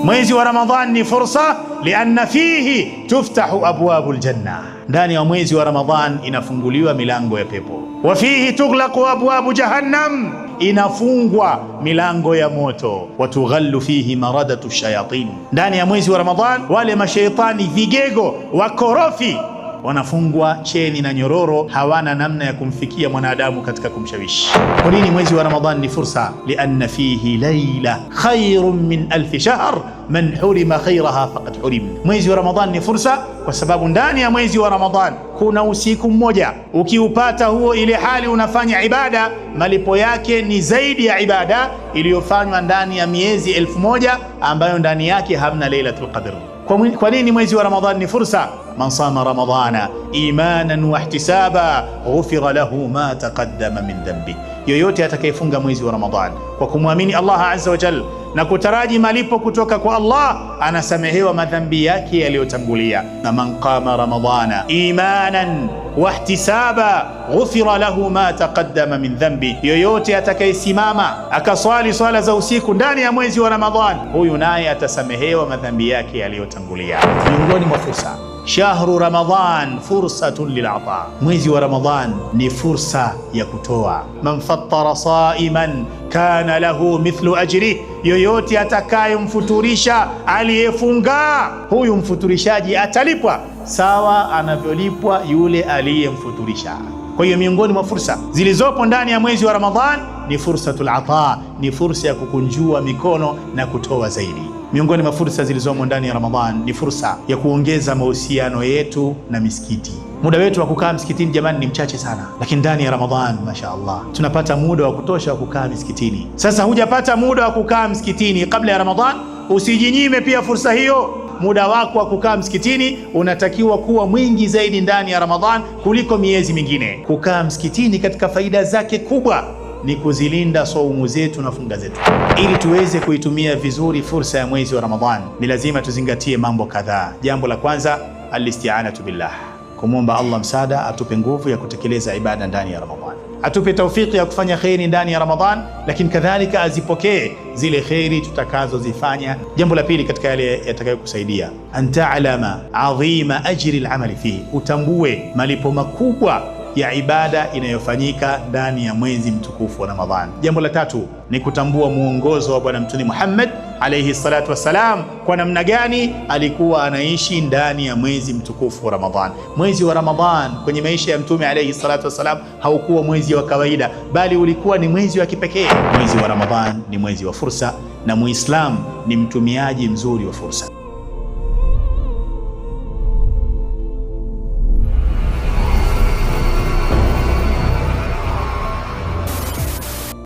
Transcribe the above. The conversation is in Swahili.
Mwezi wa Ramadhan ni fursa, lianna fihi tuftahu abwabul janna, ndani ya mwezi wa Ramadhan inafunguliwa milango ya pepo. Wa fihi tughlaqu abwabu jahannam, inafungwa milango ya moto. Wa tughallu fihi maradatu shayatin, ndani ya mwezi wa Ramadhan wale mashaitani vigego wakorofi wanafungwa cheni na nyororo, hawana namna ya kumfikia mwanadamu katika kumshawishi. Kwa nini mwezi wa Ramadhan ni fursa? Lianna fihi layla khairun min alfi shahr man hurima khairaha faqad hurim. Mwezi wa Ramadhan ni fursa kwa sababu ndani ya mwezi wa Ramadhan kuna usiku mmoja, ukiupata huo, ile hali unafanya ibada, malipo yake ni zaidi ya ibada iliyofanywa ndani ya miezi 1000 ambayo ndani yake hamna Lailatul Qadr. Kwa nini mwezi wa Ramadhan ni fursa? Man sama ramadana imanan wa ihtisaba ghufira lahu ma taqaddama min dhanbi, yoyote atakayefunga mwezi wa Ramadhan kwa kumwamini Allah azza wa jalla na kutaraji malipo kutoka kwa Allah, anasamehewa madhambi yake yaliyotangulia. Na man qama ramadana imanan wa ihtisaba ghufira lahu ma taqaddama min dhanbi, yoyote atakayesimama akaswali swala za usiku ndani ya mwezi wa Ramadhan, huyu naye atasamehewa madhambi yake yaliyotangulia. Miongoni mwa fursa, shahru Ramadhan fursatun lil'ata, mwezi wa Ramadhan ni fursa ya kutoa. Man fattara saiman kana lahu mithlu ajri, yoyote atakayemfuturisha aliyefunga, huyu mfuturishaji atalipwa sawa anavyolipwa yule aliyemfuturisha. Kwa hiyo miongoni mwa fursa zilizopo ndani ya mwezi wa Ramadhan ni fursatul ata, ni fursa ya kukunjua mikono na kutoa zaidi. Miongoni mwa fursa zilizomo ndani ya Ramadhan ni fursa ya kuongeza mahusiano yetu na misikiti. Muda wetu wa kukaa msikitini jamani ni mchache sana, lakini ndani ya Ramadhan mashaallah tunapata muda wa kutosha wa kukaa msikitini. Sasa hujapata muda wa kukaa msikitini kabla ya Ramadhan, usijinyime pia fursa hiyo. Muda wako wa kukaa msikitini unatakiwa kuwa mwingi zaidi ndani ya Ramadhan kuliko miezi mingine. Kukaa msikitini katika faida zake kubwa ni kuzilinda saumu zetu na funga zetu. Ili tuweze kuitumia vizuri fursa ya mwezi wa Ramadhan, ni lazima tuzingatie mambo kadhaa. Jambo la kwanza, alisti'anatu billah, kumwomba Allah msaada atupe nguvu ya kutekeleza ibada ndani ya Ramadhan, atupe taufiki ya kufanya kheri ndani ya Ramadhan, lakini kadhalika azipokee zile kheri tutakazozifanya. Jambo la pili katika yale yatakayokusaidia, an ta'lama adhima ajri al-amali fihi, utambue malipo makubwa ya ibada inayofanyika ndani ya mwezi mtukufu wa Ramadhan. Jambo la tatu ni kutambua muongozo wa Bwana Mtume Muhammad alayhi salatu wassalam, kwa namna gani alikuwa anaishi ndani ya mwezi mtukufu wa Ramadhan. Mwezi wa Ramadhan kwenye maisha ya Mtume alayhi salatu wassalam haukuwa mwezi wa kawaida, bali ulikuwa ni mwezi wa kipekee. Mwezi wa Ramadhan ni mwezi wa fursa, na Muislamu ni mtumiaji mzuri wa fursa.